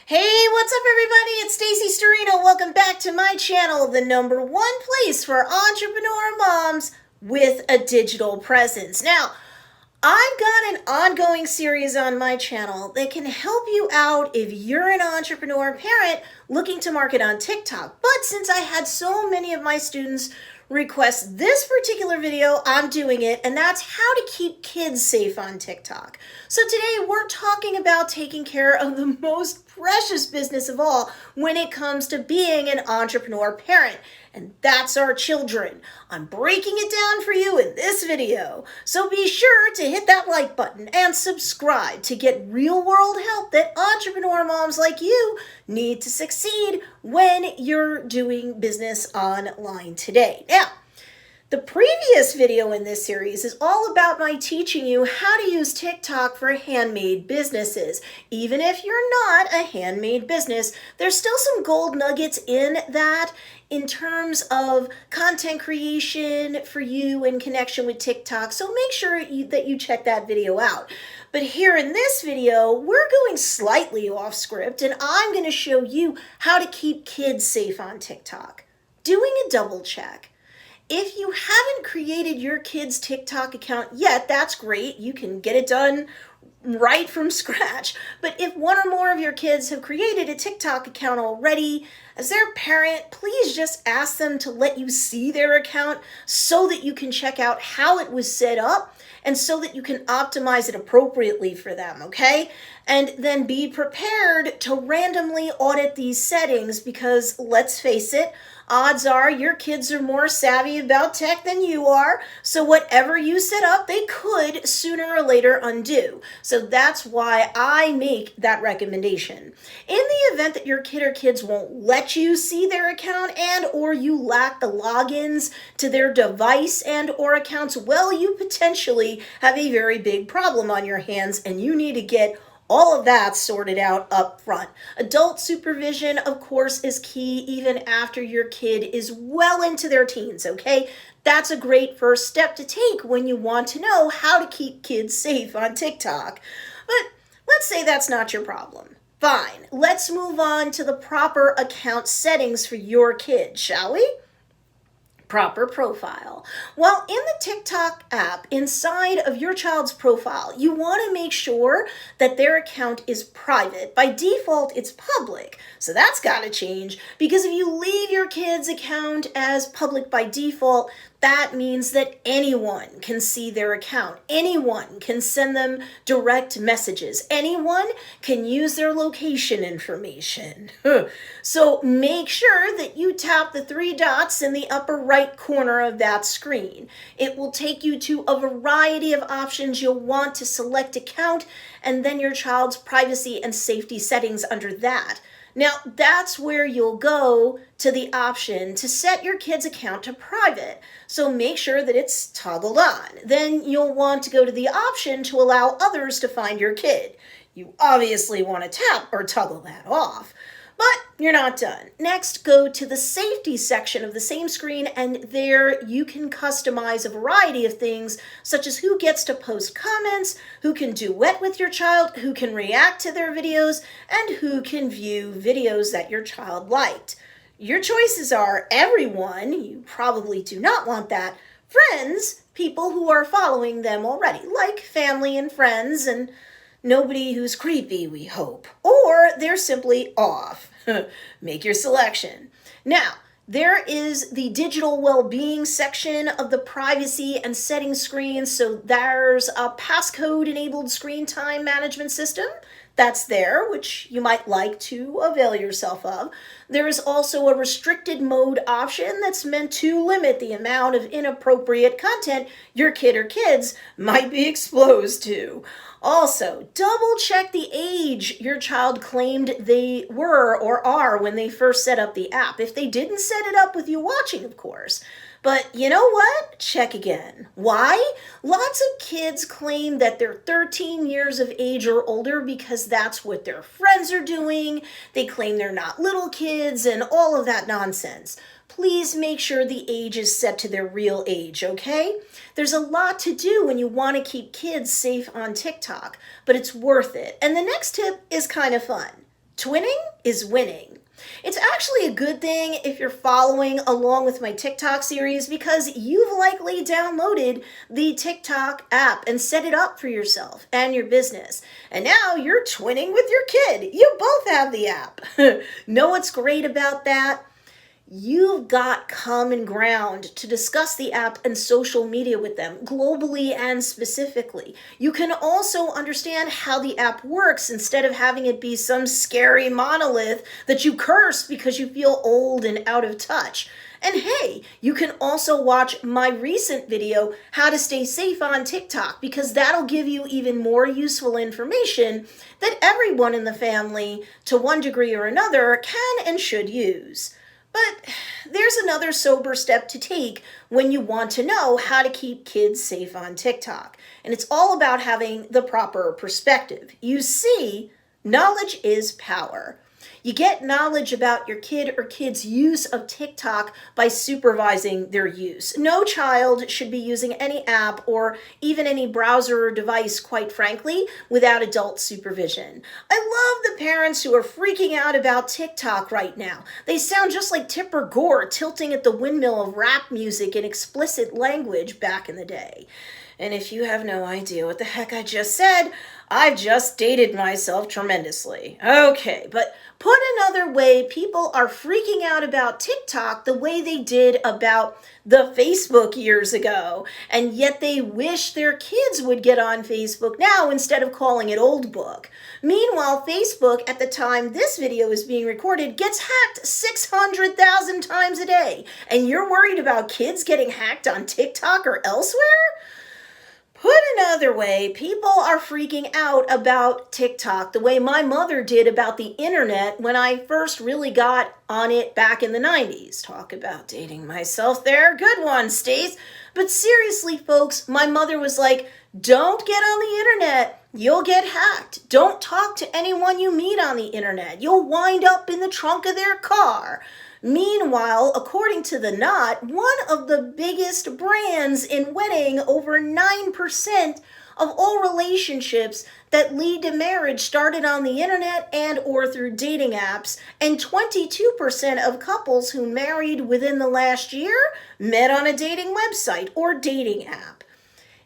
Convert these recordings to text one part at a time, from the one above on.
Hey, what's up everybody? It's Stacey Storino. Welcome back to my channel, the #1 place for entrepreneur moms with a digital presence. Now, I've got an ongoing series on my channel that can help you out if you're an entrepreneur parent looking to market on TikTok. But since I had so many of my students request this particular video, I'm doing it, and that's how to keep kids safe on TikTok. So today we're talking about taking care of the most precious business of all when it comes to being an entrepreneur parent, and that's our children. I'm breaking it down for you in this video, so be sure to hit that like button and subscribe to get real-world help that entrepreneur moms like you need to succeed when you're doing business online today. Now, the previous video in this series is all about my teaching you how to use TikTok for handmade businesses. Even if you're not a handmade business, there's still some gold nuggets in that in terms of content creation for you in connection with TikTok. So make sure that you check that video out. But here in this video, we're going slightly off script, and I'm going to show you how to keep kids safe on TikTok. Doing a double check. If you haven't created your kid's TikTok account yet, that's great. You can get it done right from scratch. But if one or more of your kids have created a TikTok account already, as their parent, please just ask them to let you see their account so that you can check out how it was set up and so that you can optimize it appropriately for them, okay? And then be prepared to randomly audit these settings because, let's face it, odds are your kids are more savvy about tech than you are, so whatever you set up, they could sooner or later undo. So that's why I make that recommendation. In the event that your kid or kids won't let you see their account and or you lack the logins to their device and or accounts, well, you potentially have a very big problem on your hands and you need to get all of that sorted out up front. Adult supervision, of course, is key even after your kid is well into their teens, okay? That's a great first step to take when you want to know how to keep kids safe on TikTok. But let's say that's not your problem. Fine, let's move on to the proper account settings for your kid, shall we? Proper profile. Well, in the TikTok app, inside of your child's profile, you want to make sure that their account is private. By default, it's public. So that's got to change because if you leave your kid's account as public by default, that means that anyone can see their account. Anyone can send them direct messages. Anyone can use their location information. So make sure that you tap the 3 dots in the upper right corner of that screen. It will take you to a variety of options. You'll want to select account and then your child's privacy and safety settings under that. Now, that's where you'll go to the option to set your kid's account to private. So make sure that it's toggled on. Then you'll want to go to the option to allow others to find your kid. You obviously want to tap or toggle that off. But you're not done. Next, go to the safety section of the same screen, and there you can customize a variety of things, such as who gets to post comments, who can duet with your child, who can react to their videos, and who can view videos that your child liked. Your choices are everyone, you probably do not want that, friends, people who are following them already, like family and friends, and nobody who's creepy, we hope. Or they're simply off. Make your selection. Now, there is the digital well-being section of the privacy and settings screen. So there's a passcode-enabled screen time management system. That's there, which you might like to avail yourself of. There is also a restricted mode option that's meant to limit the amount of inappropriate content your kid or kids might be exposed to. Also, double check the age your child claimed they were or are when they first set up the app. If they didn't set it up with you watching, of course. But you know what? Check again. Why? Lots of kids claim that they're 13 years of age or older because that's what their friends are doing. They claim they're not little kids and all of that nonsense. Please make sure the age is set to their real age, okay? There's a lot to do when you want to keep kids safe on TikTok, but it's worth it. And the next tip is kind of fun. Twinning is winning. It's actually a good thing if you're following along with my TikTok series because you've likely downloaded the TikTok app and set it up for yourself and your business. And now you're twinning with your kid. You both have the app. Know what's great about that? You've got common ground to discuss the app and social media with them, globally and specifically. You can also understand how the app works instead of having it be some scary monolith that you curse because you feel old and out of touch. And hey, you can also watch my recent video, How to Stay Safe on TikTok, because that'll give you even more useful information that everyone in the family, to one degree or another, can and should use. But there's another sober step to take when you want to know how to keep kids safe on TikTok. And it's all about having the proper perspective. You see, knowledge is power. You get knowledge about your kid or kids' use of TikTok by supervising their use. No child should be using any app or even any browser or device, quite frankly, without adult supervision. I love the parents who are freaking out about TikTok right now. They sound just like Tipper Gore tilting at the windmill of rap music in explicit language back in the day. And if you have no idea what the heck I just said, I've just dated myself tremendously. Okay, but put another way, people are freaking out about TikTok the way they did about the Facebook years ago, and yet they wish their kids would get on Facebook now instead of calling it old book. Meanwhile, Facebook, at the time this video is being recorded, gets hacked 600,000 times a day, and you're worried about kids getting hacked on TikTok or elsewhere? Put another way, people are freaking out about TikTok the way my mother did about the internet when I first really got on it back in the 90s. Talk about dating myself there. Good one, Stace. But seriously, folks, my mother was like, don't get on the internet. You'll get hacked. Don't talk to anyone you meet on the internet. You'll wind up in the trunk of their car. Meanwhile, according to The Knot, one of the biggest brands in wedding, over 9% of all relationships that lead to marriage started on the internet and or through dating apps, and 22% of couples who married within the last year met on a dating website or dating app.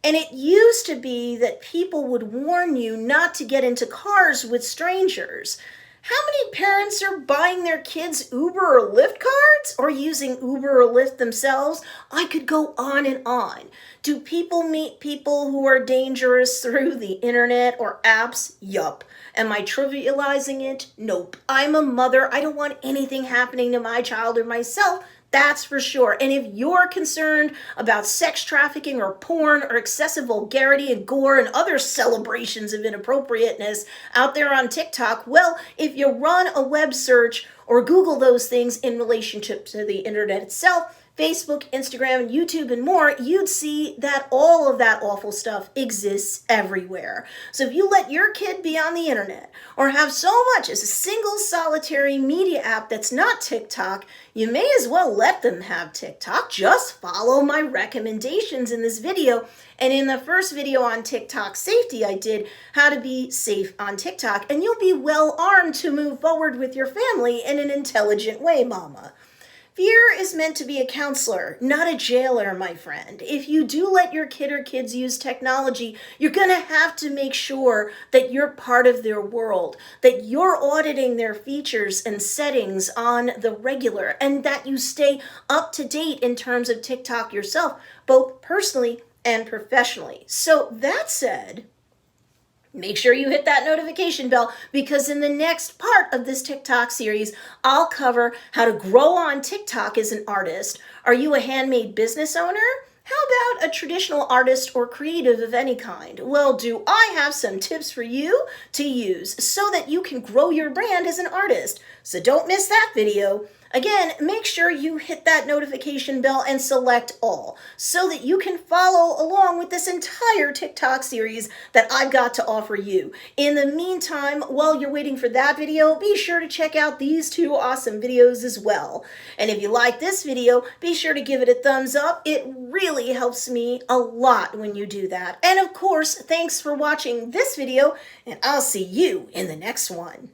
And it used to be that people would warn you not to get into cars with strangers. How many parents are buying their kids Uber or Lyft cards or using Uber or Lyft themselves? I could go on and on. Do people meet people who are dangerous through the internet or apps? Yup. Am I trivializing it? Nope. I'm a mother. I don't want anything happening to my child or myself. That's for sure. And if you're concerned about sex trafficking or porn or excessive vulgarity and gore and other celebrations of inappropriateness out there on TikTok, well, if you run a web search or Google those things in relationship to the internet itself, Facebook, Instagram, YouTube, and more, you'd see that all of that awful stuff exists everywhere. So if you let your kid be on the internet or have so much as a single solitary media app that's not TikTok, you may as well let them have TikTok. Just follow my recommendations in this video. And in the first video on TikTok safety, I did how to be safe on TikTok, and you'll be well armed to move forward with your family in an intelligent way, mama. Fear is meant to be a counselor, not a jailer, my friend. If you do let your kid or kids use technology, you're going to have to make sure that you're part of their world, that you're auditing their features and settings on the regular, and that you stay up to date in terms of TikTok yourself, both personally and professionally. So that said, make sure you hit that notification bell, because in the next part of this TikTok series, I'll cover how to grow on TikTok as an artist. Are you a handmade business owner? How about a traditional artist or creative of any kind? Well, do I have some tips for you to use so that you can grow your brand as an artist? So don't miss that video. Again, make sure you hit that notification bell and select all so that you can follow along with this entire TikTok series that I've got to offer you. In the meantime, while you're waiting for that video, be sure to check out these two awesome videos as well. And if you like this video, be sure to give it a thumbs up. It really helps me a lot when you do that. And of course, thanks for watching this video, and I'll see you in the next one.